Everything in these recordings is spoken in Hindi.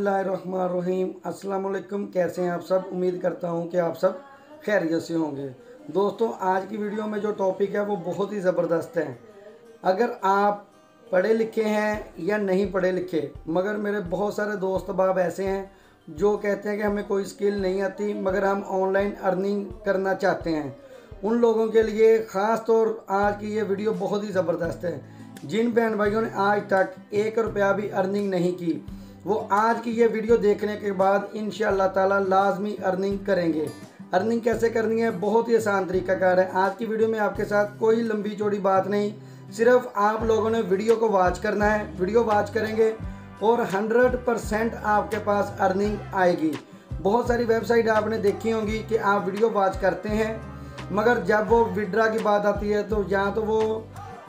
बिस्मिल्लाहिर्रहमानिर्रहीम। अस्सलाम वालेकुम। कैसे हैं आप सब? उम्मीद करता हूं कि आप सब खैरियत से होंगे। दोस्तों, आज की वीडियो में जो टॉपिक है वो बहुत ही ज़बरदस्त है। अगर आप पढ़े लिखे हैं या नहीं पढ़े लिखे, मगर मेरे बहुत सारे दोस्त बाब ऐसे हैं जो कहते हैं कि हमें कोई स्किल नहीं आती मगर हम ऑनलाइन अर्निंग करना चाहते हैं, उन लोगों के लिए ख़ास तौर आज की ये वीडियो बहुत ही ज़बरदस्त है। जिन बहन भाइयों ने आज तक 1 रुपया भी अर्निंग नहीं की, वो आज की ये वीडियो देखने के बाद इंशाअल्लाह ताला लाजमी अर्निंग करेंगे। अर्निंग कैसे करनी है, बहुत ही आसान तरीकाकार है। आज की वीडियो में आपके साथ कोई लंबी चौड़ी बात नहीं, सिर्फ आप लोगों ने वीडियो को वॉच करना है। वीडियो वॉच करेंगे और 100% आपके पास अर्निंग आएगी। बहुत सारी वेबसाइट आपने देखी होंगी कि आप वीडियो वॉच करते हैं, मगर जब वो विड्रा की बात आती है तो या तो वो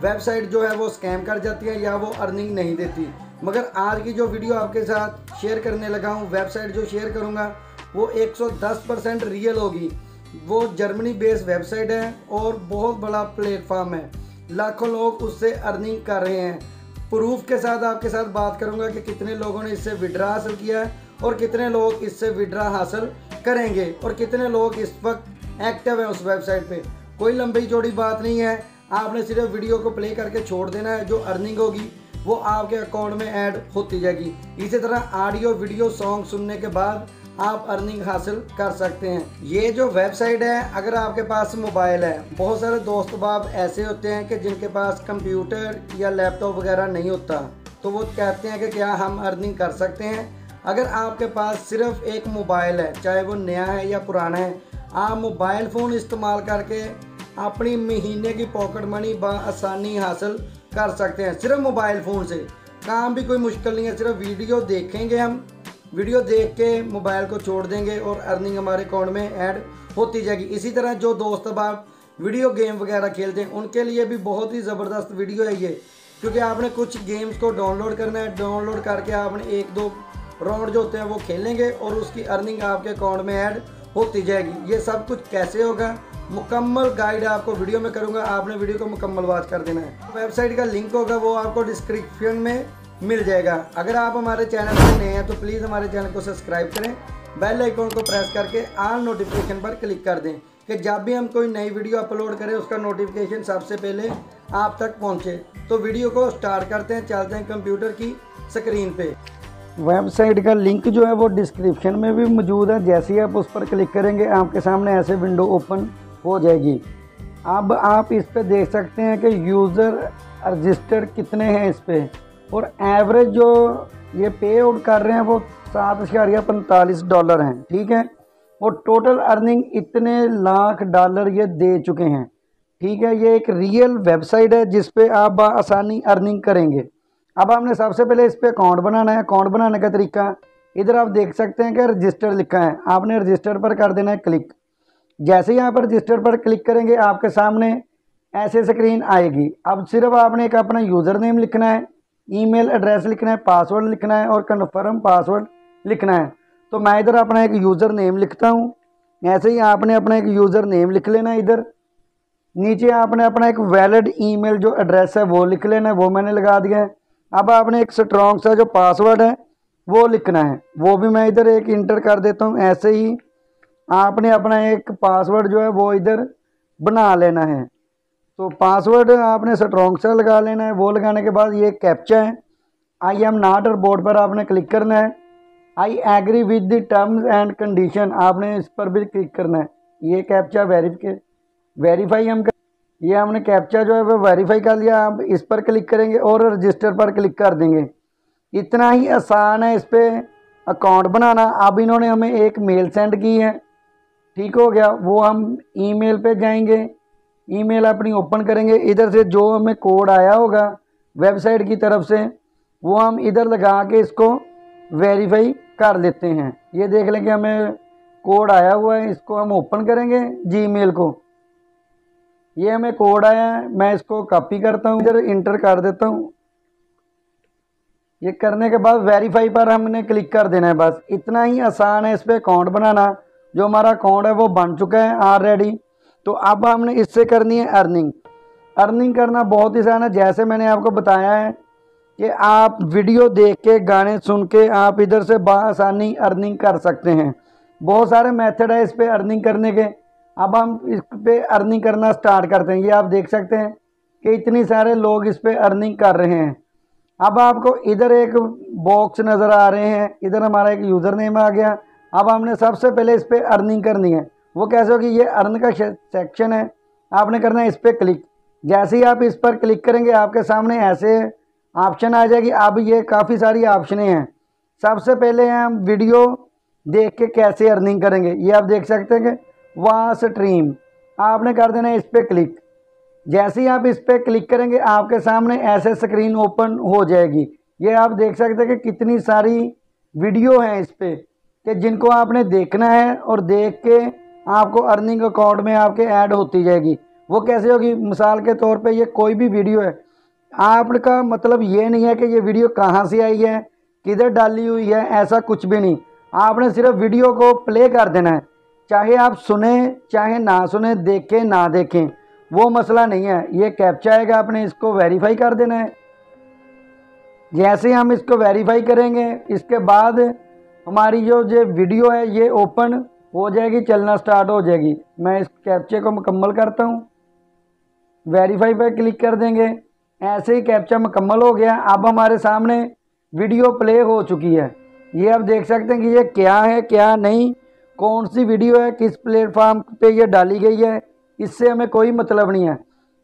वेबसाइट जो है वो स्कैम कर जाती है या वो अर्निंग नहीं देती। मगर आज की जो वीडियो आपके साथ शेयर करने लगा हूँ, वेबसाइट जो शेयर करूँगा वो 110% रियल होगी। वो जर्मनी बेस्ड वेबसाइट है और बहुत बड़ा प्लेटफॉर्म है, लाखों लोग उससे अर्निंग कर रहे हैं। प्रूफ के साथ आपके साथ बात करूँगा कि कितने लोगों ने इससे विड्रा हासिल किया है और कितने लोग इससे विड्रा हासिल करेंगे और कितने लोग इस वक्त एक्टिव हैं उस वेबसाइट पे। कोई लंबी चौड़ी बात नहीं है, आपने सिर्फ वीडियो को प्ले करके छोड़ देना है। जो अर्निंग होगी वो आपके अकाउंट में ऐड होती जाएगी। इसी तरह ऑडियो वीडियो सॉन्ग सुनने के बाद आप अर्निंग हासिल कर सकते हैं। ये जो वेबसाइट है, अगर आपके पास मोबाइल है, बहुत सारे दोस्त बाब ऐसे होते हैं कि जिनके पास कंप्यूटर या लैपटॉप वगैरह नहीं होता, तो वो कहते हैं कि क्या हम अर्निंग कर सकते हैं। अगर आपके पास सिर्फ एक मोबाइल है, चाहे वो नया है या पुराना है, आप मोबाइल फ़ोन इस्तेमाल करके अपनी महीने की पॉकेट मनी आसानी हासिल कर सकते हैं। सिर्फ मोबाइल फ़ोन से काम भी कोई मुश्किल नहीं है। सिर्फ वीडियो देखेंगे, हम वीडियो देख के मोबाइल को छोड़ देंगे और अर्निंग हमारे अकाउंट में ऐड होती जाएगी। इसी तरह जो दोस्त अब आप वीडियो गेम वगैरह खेलते हैं, उनके लिए भी बहुत ही ज़बरदस्त वीडियो है ये, क्योंकि आपने कुछ गेम्स को डाउनलोड करना है। डाउनलोड करके आपने 1-2 राउंड जो होते हैं वो खेलेंगे और उसकी अर्निंग आपके अकाउंट में ऐड होती जाएगी। ये सब कुछ कैसे होगा, मुकम्मल गाइड आपको वीडियो में करूंगा। आपने वीडियो को मुकम्मल वॉच कर देना है। वेबसाइट का लिंक होगा वो आपको डिस्क्रिप्शन में मिल जाएगा। अगर आप हमारे चैनल पर नए हैं तो प्लीज़ हमारे चैनल को सब्सक्राइब करें, बेल आइकन को प्रेस करके ऑल नोटिफिकेशन पर क्लिक कर दें कि जब भी हम कोई नई वीडियो अपलोड करें उसका नोटिफिकेशन सबसे पहले आप तक पहुँचे। तो वीडियो को स्टार्ट करते हैं, चलते हैं कंप्यूटर की स्क्रीन पर। वेबसाइट का लिंक जो है वो डिस्क्रिप्शन में भी मौजूद है। जैसे ही आप उस पर क्लिक करेंगे आपके सामने ऐसे विंडो ओपन हो जाएगी। अब आप इस पे देख सकते हैं कि यूज़र रजिस्टर कितने हैं इस पे, और एवरेज जो ये पे आउट कर रहे हैं वो $7.45 हैं, ठीक है। और टोटल अर्निंग इतने लाख डॉलर ये दे चुके हैं, ठीक है। ये एक रियल वेबसाइट है जिस पे आप आसानी अर्निंग करेंगे। अब आपने सबसे पहले इस पर अकाउंट बनाना है। अकाउंट बनाने का तरीका इधर आप देख सकते हैं कि रजिस्टर लिखा है, आपने रजिस्टर पर कर देना है क्लिक। जैसे ही यहाँ पर रजिस्टर पर क्लिक करेंगे आपके सामने ऐसे स्क्रीन आएगी। अब सिर्फ आपने एक अपना यूज़र नेम लिखना है, ईमेल एड्रेस लिखना है, पासवर्ड लिखना है और कन्फर्म पासवर्ड लिखना है। तो मैं इधर अपना एक यूज़र नेम लिखता हूँ। ऐसे ही आपने अपना एक यूज़र नेम लिख लेना है। इधर नीचे आपने अपना एक वैलिड ईमेल जो एड्रेस है वो लिख लेना है, वो मैंने लगा दिया है। अब आपने एक स्ट्रॉन्ग सा जो पासवर्ड है वो लिखना है, वो भी मैं इधर एक इंटर कर देता हूँ। ऐसे ही आपने अपना एक पासवर्ड जो है वो इधर बना लेना है। तो पासवर्ड आपने स्ट्रॉन्ग सा लगा लेना है। वो लगाने के बाद ये कैप्चा है, आई एम नॉट बोर्ड पर आपने क्लिक करना है। I agree with the terms and condition आपने इस पर भी क्लिक करना है। ये कैप्चा वेरीफाई हम ये हमने कैप्चा जो है वो वेरीफाई कर लिया। आप इस पर क्लिक करेंगे और रजिस्टर पर क्लिक कर देंगे। इतना ही आसान है इस पर अकाउंट बनाना। अब इन्होंने हमें एक मेल सेंड की है, ठीक हो गया। वो हम ईमेल पे जाएंगे, ईमेल अपनी ओपन करेंगे। इधर से जो हमें कोड आया होगा वेबसाइट की तरफ से वो हम इधर लगा के इसको वेरीफाई कर लेते हैं। ये देख लें कि हमें कोड आया हुआ है, इसको हम ओपन करेंगे जीमेल को। ये हमें कोड आया है, मैं इसको कॉपी करता हूँ, इधर इंटर कर देता हूँ। ये करने के बाद वेरीफाई पर हमने क्लिक कर देना है। बस इतना ही आसान है इस पर अकाउंट बनाना। जो हमारा अकाउंट है वो बन चुका है ऑलरेडी। तो अब हमने इससे करनी है अर्निंग। अर्निंग करना बहुत ही आसान है। जैसे मैंने आपको बताया है कि आप वीडियो देख के, गाने सुन के आप इधर से बआसानी अर्निंग कर सकते हैं। बहुत सारे मेथड है इस पे अर्निंग करने के। अब हम इस पे अर्निंग करना स्टार्ट करते हैं। ये आप देख सकते हैं कि इतनी सारे लोग इस पे अर्निंग कर रहे हैं। अब आपको इधर एक बॉक्स नज़र आ रहे हैं, इधर हमारा एक यूज़र नेम आ गया। अब हमने सबसे पहले इस पे अर्निंग करनी है। वो कैसे होगी, ये अर्न का सेक्शन है, आपने करना है इस पर क्लिक। जैसे ही आप इस पर क्लिक करेंगे आपके सामने ऐसे ऑप्शन आ जाएगी। अब ये काफ़ी सारी ऑप्शनें हैं। सबसे पहले हम वीडियो देख के कैसे अर्निंग करेंगे, ये आप देख सकते हैं कि वहाँ स्ट्रीम आपने कर देना है इस पर क्लिक। जैसे ही आप इस पर क्लिक करेंगे आपके सामने ऐसे स्क्रीन ओपन हो जाएगी। ये आप देख सकते हैं कि कितनी सारी वीडियो हैं इस पर कि जिनको आपने देखना है और देख के आपको अर्निंग अकाउंट में आपके ऐड होती जाएगी। वो कैसे होगी, मिसाल के तौर पे ये कोई भी वीडियो है, आपका मतलब ये नहीं है कि ये वीडियो कहाँ से आई है, किधर डाली हुई है, ऐसा कुछ भी नहीं। आपने सिर्फ वीडियो को प्ले कर देना है। चाहे आप सुने चाहे ना सुने, देखें ना देखें, वो मसला नहीं है। ये कैप्चा आएगा, आपने इसको वेरीफाई कर देना है। जैसे हम इसको वेरीफाई करेंगे इसके बाद हमारी जो वीडियो है ये ओपन हो जाएगी, चलना स्टार्ट हो जाएगी। मैं इस कैप्चे को मुकम्मल करता हूँ, वेरीफाई पर क्लिक कर देंगे। ऐसे ही कैप्चा मुकम्मल हो गया। अब हमारे सामने वीडियो प्ले हो चुकी है। ये आप देख सकते हैं कि ये क्या है क्या नहीं, कौन सी वीडियो है, किस प्लेटफॉर्म पे ये डाली गई है, इससे हमें कोई मतलब नहीं है।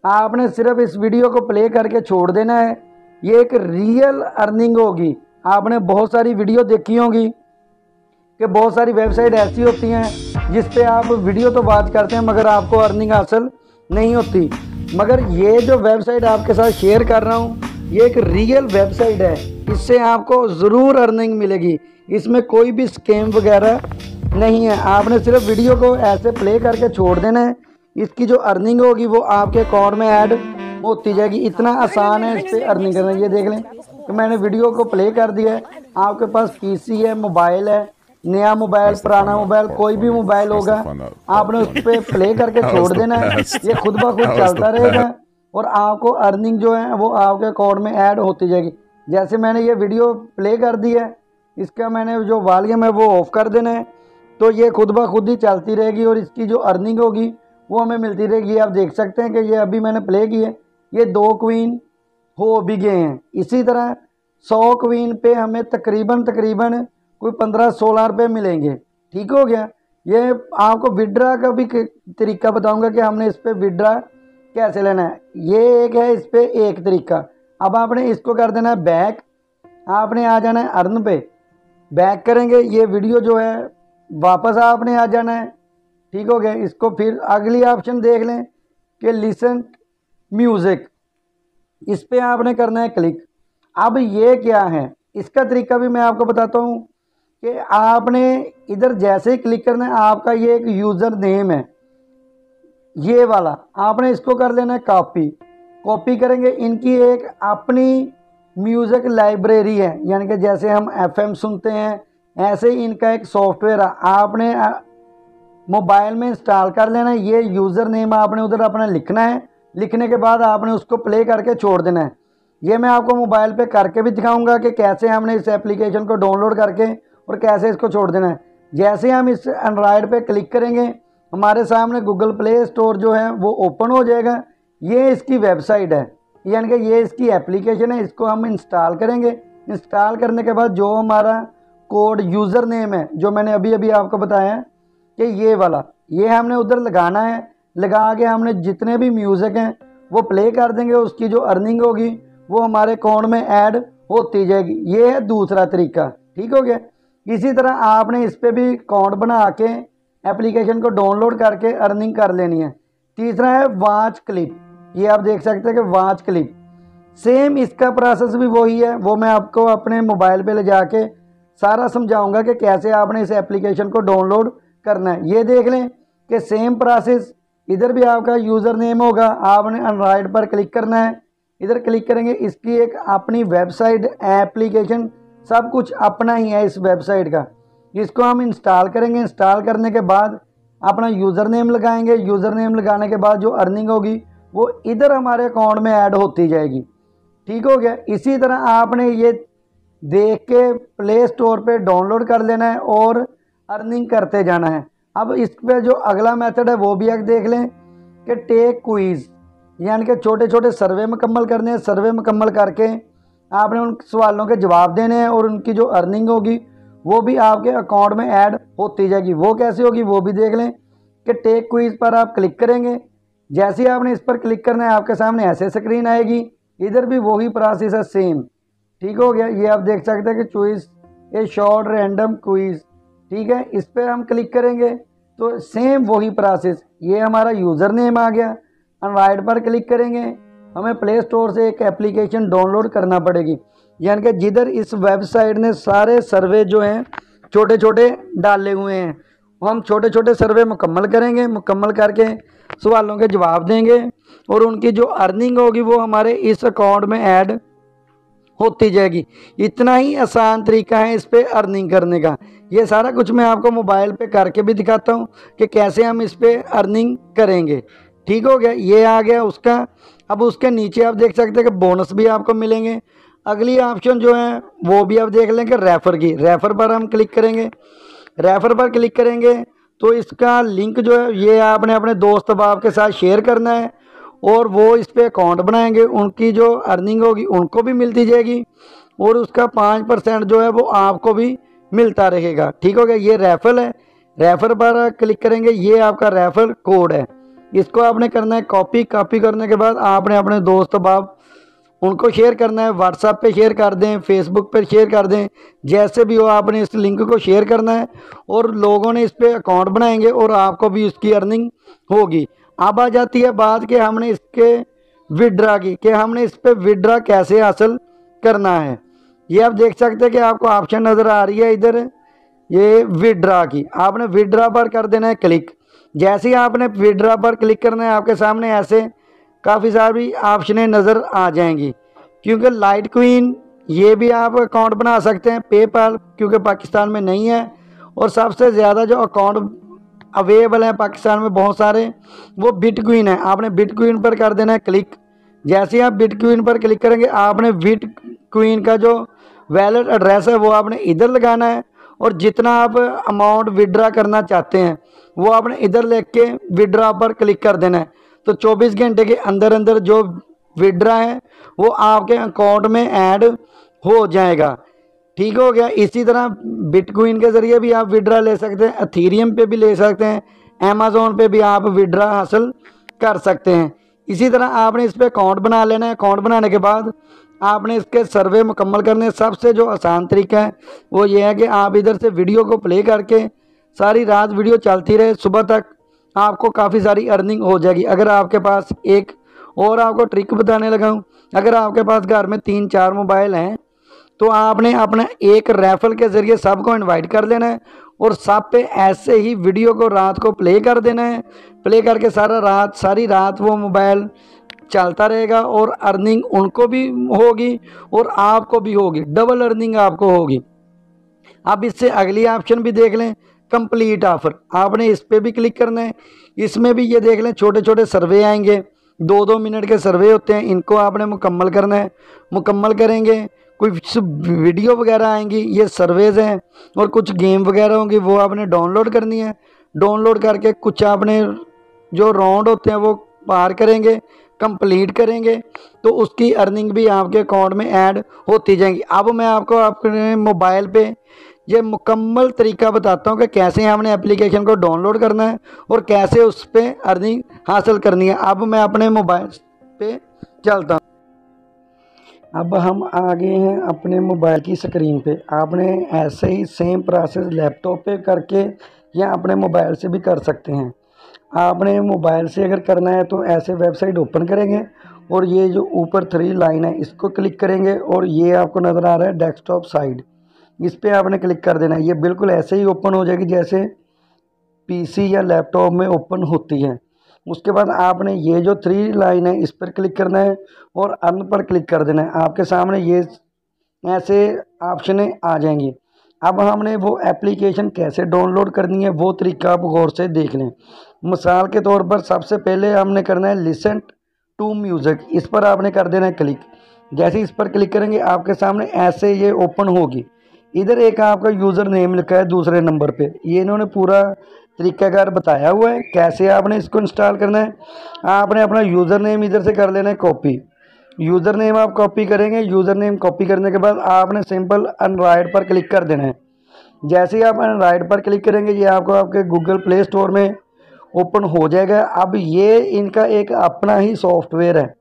आपने सिर्फ इस वीडियो को प्ले करके छोड़ देना है। ये एक रियल अर्निंग होगी। आपने बहुत सारी वीडियो देखी होगी कि बहुत सारी वेबसाइट ऐसी होती हैं जिस पे आप वीडियो तो वॉच करते हैं मगर आपको अर्निंग हासिल नहीं होती। मगर ये जो वेबसाइट आपके साथ शेयर कर रहा हूँ ये एक रियल वेबसाइट है, इससे आपको ज़रूर अर्निंग मिलेगी। इसमें कोई भी स्कैम वगैरह नहीं है। आपने सिर्फ वीडियो को ऐसे प्ले करके छोड़ देना है, इसकी जो अर्निंग होगी वो आपके अकाउंट में ऐड होती जाएगी। इतना आसान है इस पर अर्निंग करना। ये देख लें कि मैंने वीडियो को प्ले कर दिया है। आपके पास पीसी है, मोबाइल है, नया मोबाइल, पुराना मोबाइल, कोई भी मोबाइल होगा, आपने उस पर प्ले करके छोड़ देना है। ये खुद ब खुद चलता रहेगा और आपको अर्निंग जो है वो आपके अकाउंट में ऐड होती जाएगी। जैसे मैंने ये वीडियो प्ले कर दी है, इसका मैंने जो वॉल्यूम है वो ऑफ कर देना है, तो ये खुद ब खुद ही चलती रहेगी और इसकी जो अर्निंग होगी वो हमें मिलती रहेगी। आप देख सकते हैं कि ये अभी मैंने प्ले की है, ये 2 क्वीन हो भी गए हैं। इसी तरह 100 क्वीन पे हमें तकरीबन कोई 15-16 रुपये मिलेंगे। ठीक हो गया। ये आपको विड्रा का भी तरीका बताऊंगा कि हमने इस पर विड्रा कैसे लेना है। ये एक है इस पर एक तरीका। अब आपने इसको कर देना है बैक, आपने आ जाना है अर्न पे, बैक करेंगे, ये वीडियो जो है वापस आपने आ जाना है। ठीक हो गया। इसको फिर अगली ऑप्शन देख लें कि लिसन म्यूज़िक, इस पर आपने करना है क्लिक। अब ये क्या है, इसका तरीका भी मैं आपको बताता हूँ कि आपने इधर जैसे ही क्लिक करना है, आपका ये एक यूज़र नेम है ये वाला, आपने इसको कर लेना है कॉपी करेंगे। इनकी एक अपनी म्यूज़िक लाइब्रेरी है, यानी कि जैसे हम FM सुनते हैं ऐसे ही इनका एक सॉफ्टवेयर है, आपने मोबाइल में इंस्टॉल कर लेना है। ये यूज़र नेम आपने उधर अपना लिखना है, लिखने के बाद आपने उसको प्ले करके छोड़ देना है। ये मैं आपको मोबाइल पे करके भी दिखाऊंगा कि कैसे हमने इस एप्लीकेशन को डाउनलोड करके और कैसे इसको छोड़ देना है। जैसे हम इस एंड्रॉयड पे क्लिक करेंगे हमारे सामने गूगल प्ले स्टोर जो है वो ओपन हो जाएगा। ये इसकी वेबसाइट है, यानी कि ये इसकी एप्लीकेशन है। इसको हम इंस्टॉल करेंगे। इंस्टॉल करने के बाद जो हमारा कोड यूज़र नेम है जो मैंने अभी आपको बताया कि ये वाला, ये हमने उधर लगाना है। लगा के हमने जितने भी म्यूज़िक हैं वो प्ले कर देंगे, उसकी जो अर्निंग होगी वो हमारे अकाउंट में ऐड होती जाएगी। ये है दूसरा तरीका। ठीक हो गया। इसी तरह आपने इस पर भी अकाउंट बना के एप्लीकेशन को डाउनलोड करके अर्निंग कर लेनी है। तीसरा है वॉच क्लिप, ये आप देख सकते हैं कि वॉच क्लिप सेम इसका प्रोसेस भी वही है। वो मैं आपको अपने मोबाइल पे ले जाके सारा समझाऊंगा कि कैसे आपने इस एप्लीकेशन को डाउनलोड करना है। ये देख लें कि सेम प्रोसेस, इधर भी आपका यूज़र नेम होगा, आपने एंड्रॉयड पर क्लिक करना है, इधर क्लिक करेंगे। इसकी एक अपनी वेबसाइट, एप्लीकेशन, सब कुछ अपना ही है इस वेबसाइट का। इसको हम इंस्टॉल करेंगे। इंस्टॉल करने के बाद अपना यूज़र नेम लगाएंगे। यूज़र नेम लगाने के बाद जो अर्निंग होगी वो इधर हमारे अकाउंट में ऐड होती जाएगी। ठीक हो गया। इसी तरह आपने ये देख के प्ले स्टोर पे डाउनलोड कर लेना है और अर्निंग करते जाना है। अब इस पे जो अगला मेथड है वो भी आप देख लें कि टेक क्विज़, यानी कि छोटे छोटे सर्वे मुकम्मल करने हैं। सर्वे मुकम्मल करके आपने उन सवालों के जवाब देने हैं और उनकी जो अर्निंग होगी वो भी आपके अकाउंट में ऐड होती जाएगी। वो कैसे होगी वो भी देख लें कि टेक क्विज़ पर आप क्लिक करेंगे। जैसे ही आपने इस पर क्लिक करना है आपके सामने ऐसे स्क्रीन आएगी। इधर भी वही प्रोसेस है सेम। ठीक हो गया। ये आप देख सकते हैं कि चॉइस ए शॉर्ट रैंडम क्विज़, ठीक है। इस पर हम क्लिक करेंगे तो सेम वही प्रोसेस। ये हमारा यूज़र नेम आ गया। एंड्रॉइड पर क्लिक करेंगे, हमें प्ले स्टोर से एक एप्लीकेशन डाउनलोड करना पड़ेगी, यानी कि जिधर इस वेबसाइट ने सारे सर्वे जो हैं छोटे छोटे डाले हुए हैं, हम छोटे छोटे सर्वे मुकम्मल करेंगे। मुकम्मल करके सवालों के जवाब देंगे और उनकी जो अर्निंग होगी वो हमारे इस अकाउंट में ऐड होती जाएगी। इतना ही आसान तरीका है इस पे अर्निंग करने का। ये सारा कुछ मैं आपको मोबाइल पे करके भी दिखाता हूँ कि कैसे हम इस पे अर्निंग करेंगे। ठीक हो गया। ये आ गया उसका। अब उसके नीचे आप देख सकते हैं कि बोनस भी आपको मिलेंगे। अगली ऑप्शन जो है वो भी आप देख लें कि रेफ़र की। रेफ़र पर हम क्लिक करेंगे। रेफ़र पर क्लिक करेंगे तो इसका लिंक जो है ये आपने अपने दोस्त अहबाब के साथ शेयर करना है और वो इस पर अकाउंट बनाएंगे। उनकी जो अर्निंग होगी उनको भी मिलती जाएगी और उसका 5% जो है वो आपको भी मिलता रहेगा। ठीक हो गया। ये रेफर है। रेफर पर क्लिक करेंगे। ये आपका रेफर कोड है। इसको आपने करना है कॉपी। कॉपी करने के बाद आपने अपने दोस्त अहबाब उनको शेयर करना है। व्हाट्सएप पे शेयर कर दें, फेसबुक पे शेयर कर दें, जैसे भी हो आपने इस लिंक को शेयर करना है और लोगों ने इस पर अकाउंट बनाएंगे और आपको भी उसकी अर्निंग होगी। अब आ जाती है बात कि हमने इसके विड्रा की, कि हमने इस पर विड्रा कैसे हासिल करना है। ये आप देख सकते हैं कि आपको ऑप्शन नज़र आ रही है इधर, ये विड्रा की। आपने विड्रा पर कर देना है क्लिक। जैसे ही आपने विड्रा पर क्लिक करना है आपके सामने ऐसे काफ़ी सारी ऑप्शनें नज़र आ जाएंगी। क्योंकि लाइट क्वीन ये भी आप अकाउंट बना सकते हैं। पेपाल क्योंकि पाकिस्तान में नहीं है और सबसे ज़्यादा जो अकाउंट अवेलेबल है पाकिस्तान में बहुत सारे वो बिटक्विन है। आपने बिटक्विन पर कर देना है क्लिक। जैसे ही आप बिटक्विन पर क्लिक करेंगे आपने बिटक्विन का जो वैलेट एड्रेस है वो आपने इधर लगाना है और जितना आप अमाउंट विड्रा करना चाहते हैं वो आपने इधर लिख के विड्रा पर क्लिक कर देना है। तो 24 घंटे के अंदर अंदर जो विड्रा है वो आपके अकाउंट में ऐड हो जाएगा। ठीक हो गया। इसी तरह बिटकॉइन के ज़रिए भी आप विड्रा ले सकते हैं, एथेरियम पे भी ले सकते हैं, अमेज़ॉन पे भी आप विड्रा हासिल कर सकते हैं। इसी तरह आपने इस पर अकाउंट बना लेना है। अकाउंट बनाने के बाद आपने इसके सर्वे मुकम्मल करने। सबसे जो आसान तरीका है वो ये है कि आप इधर से वीडियो को प्ले करके सारी रात वीडियो चलती रहे, सुबह तक आपको काफ़ी सारी अर्निंग हो जाएगी। अगर आपके पास एक और आपको ट्रिक बताने लगा हूँ, अगर आपके पास घर में 3-4 मोबाइल हैं तो आपने अपना एक रेफर के ज़रिए सबको इनवाइट कर लेना है और सब पे ऐसे ही वीडियो को रात को प्ले कर देना है। प्ले करके सारी रात वो मोबाइल चलता रहेगा और अर्निंग उनको भी होगी और आपको भी होगी। डबल अर्निंग आपको होगी। अब इससे अगली ऑप्शन भी देख लें, कंप्लीट ऑफर। आपने इस पर भी क्लिक करना है। इसमें भी ये देख लें छोटे छोटे सर्वे आएंगे, 2-2 मिनट के सर्वे होते हैं। इनको आपने मुकम्मल करना है। मुकम्मल करेंगे कुछ वीडियो वगैरह आएंगी, ये सर्वेज़ हैं और कुछ गेम वगैरह होंगी वो आपने डाउनलोड करनी है। डाउनलोड करके कुछ आपने जो राउंड होते हैं वो पार करेंगे, कंप्लीट करेंगे तो उसकी अर्निंग भी आपके अकाउंट में ऐड होती जाएंगी। अब मैं आपको अपने मोबाइल पे ये मुकम्मल तरीका बताता हूँ कि कैसे हमने एप्लीकेशन को डाउनलोड करना है और कैसे उस पर अर्निंग हासिल करनी है। अब मैं अपने मोबाइल पे चलता हूँ। अब हम आ गए हैं अपने मोबाइल की स्क्रीन पे। आपने ऐसे ही सेम प्रोसेस लैपटॉप पे करके या अपने मोबाइल से भी कर सकते हैं। आपने मोबाइल से अगर करना है तो ऐसे वेबसाइट ओपन करेंगे और ये जो ऊपर 3 लाइन है इसको क्लिक करेंगे और ये आपको नज़र आ रहा है डेस्कटॉप साइड, इस पर आपने क्लिक कर देना है। ये बिल्कुल ऐसे ही ओपन हो जाएगी जैसे पीसी या लैपटॉप में ओपन होती है। उसके बाद आपने ये जो 3 लाइन है इस पर क्लिक करना है और अर्न पर क्लिक कर देना है। आपके सामने ये ऐसे ऑप्शनें आ जाएंगी। अब हमने वो एप्लीकेशन कैसे डाउनलोड करनी है वो तरीका आप गौर से देख लें। मिसाल के तौर पर सबसे पहले हमने करना है लिसन टू म्यूज़िक। इस पर आपने कर देना है क्लिक। जैसे ही इस पर क्लिक करेंगे आपके सामने ऐसे ये ओपन होगी। इधर एक आपका यूज़र नेम लिखा है दूसरे नंबर पे, ये इन्होंने पूरा तरीकाकार बताया हुआ है कैसे आपने इसको इंस्टॉल करना है। आपने अपना यूज़र नेम इधर से कर लेना है कॉपी। यूज़र नेम आप कॉपी करेंगे, यूज़र नेम कॉपी करने के बाद आपने सिंपल अनराइट पर क्लिक कर देना है। जैसे ही आप अनराइट पर क्लिक करेंगे ये आपको आपके गूगल प्ले स्टोर में ओपन हो जाएगा। अब ये इनका एक अपना ही सॉफ्टवेयर है,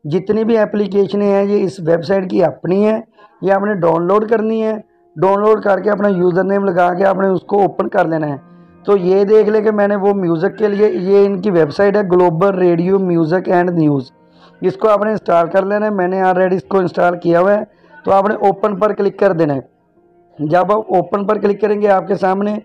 जितनी भी एप्लीकेशनें हैं ये इस वेबसाइट की अपनी है, ये आपने डाउनलोड करनी है। डाउनलोड करके अपना यूज़र नेम लगा के आपने उसको ओपन कर लेना है। तो ये देख ले कि मैंने वो म्यूज़िक के लिए, ये इनकी वेबसाइट है global radio music and news, इसको आपने इंस्टॉल कर लेना है। मैंने ऑलरेडी इसको इंस्टॉल किया हुआ है। तो आपने ओपन पर क्लिक कर देना है। जब आप ओपन पर क्लिक करेंगे आपके सामने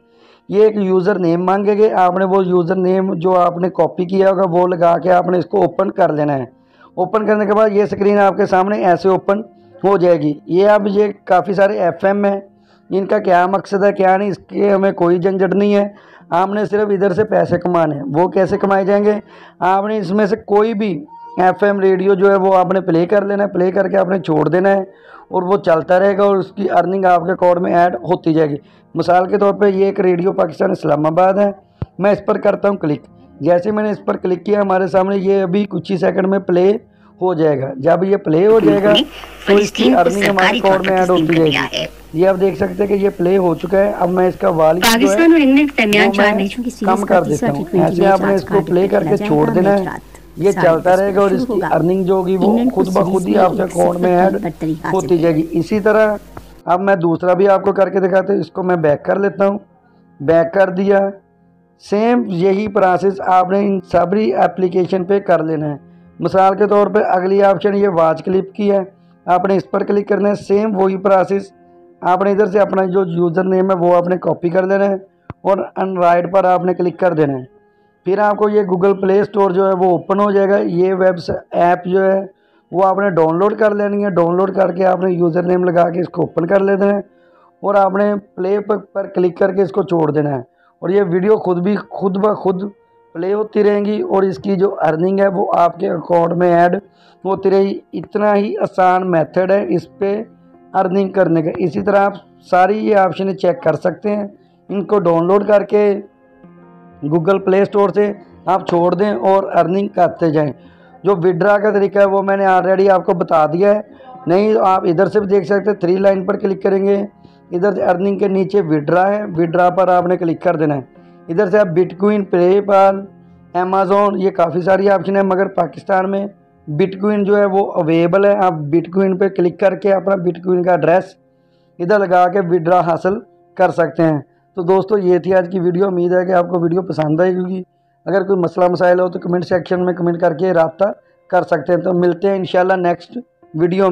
ये एक यूज़र नेम मांगेंगे, आपने वो यूज़र नेम जो आपने कॉपी किया होगा वो लगा के आपने इसको ओपन कर लेना है। ओपन करने के बाद ये स्क्रीन आपके सामने ऐसे ओपन हो जाएगी। ये अब ये काफ़ी सारे FM है, इनका क्या मकसद है क्या नहीं इसके हमें कोई झंझट नहीं है। आपने सिर्फ इधर से पैसे कमाने हैं। वो कैसे कमाए जाएंगे, आपने इसमें से कोई भी FM रेडियो जो है वो आपने प्ले कर लेना है, प्ले करके आपने छोड़ देना है और वो चलता रहेगा और उसकी अर्निंग आपके अकाउंट में ऐड होती जाएगी। मिसाल के तौर पे ये एक रेडियो पाकिस्तान इस्लामाबाद है, मैं इस पर करता हूँ क्लिक। जैसे मैंने इस पर क्लिक किया हमारे सामने ये अभी कुछ ही सेकंड में प्ले हो जाएगा। जब ये प्ले हो जाएगा तो इसकी अर्निंग हमारे अकाउंट में ऐड होती जाएगी। ये आप देख सकते हैं कि ये प्ले हो चुका है। अब मैं इसका वॉल्यूम जो है कम कर देता हूँ। ऐसे आपने इसको प्ले करके छोड़ देना है, ये चलता रहेगा और इसकी अर्निंग जो होगी वो खुद ब खुद ही आपके अकाउंट में ऐड होती जाएगी। इसी तरह अब मैं दूसरा भी आपको करके दिखाता हूँ। इसको मैं बैक कर लेता हूँ, बैक कर दिया। सेम यही प्रोसेस आपने इन सभी एप्लीकेशन पे कर लेना है। मिसाल के तौर पे अगली ऑप्शन ये वॉच क्लिप की है, आपने इस पर क्लिक करना है। सेम वही प्रोसेस आपने इधर से अपना जो यूज़र नेम है वो आपने कॉपी कर लेना है और अनराइट पर आपने क्लिक कर देना है। फिर आपको ये गूगल प्ले स्टोर जो है वो ओपन हो जाएगा। ये ऐप जो है वो आपने डाउनलोड कर लेनी है। डाउनलोड करके आपने यूज़र नेम लगा के इसको ओपन कर लेना है और आपने प्ले पर क्लिक करके इसको छोड़ देना है और ये वीडियो खुद ब खुद प्ले होती रहेंगी और इसकी जो अर्निंग है वो आपके अकाउंट में ऐड होती रहेगी। इतना ही आसान मेथड है इस पर अर्निंग करने का। इसी तरह आप सारी ये ऑप्शन चेक कर सकते हैं। इनको डाउनलोड करके गूगल प्ले स्टोर से आप छोड़ दें और अर्निंग करते जाएं। जो विड्रा का तरीका है वो मैंने ऑलरेडी आपको बता दिया है। नहीं तो आप इधर से भी देख सकते हैं, 3 लाइन पर क्लिक करेंगे, इधर से अर्निंग के नीचे विड्रा है, विड्रा पर आपने क्लिक कर देना है। इधर से आप बिटकॉइन, पेपाल, अमेज़ॉन, ये काफ़ी सारी ऑप्शन है मगर पाकिस्तान में बिटकॉइन जो है वो अवेलेबल है। आप बिटकॉइन पे क्लिक करके अपना बिटकॉइन का एड्रेस इधर लगा के विड्रा हासिल कर सकते हैं। तो दोस्तों ये थी आज की वीडियो। उम्मीद है कि आपको वीडियो पसंद आएगी। अगर कोई मसला मसाइल हो तो कमेंट सेक्शन में कमेंट करके राब्ता कर सकते हैं। तो मिलते हैं इंशाल्लाह नेक्स्ट वीडियो में।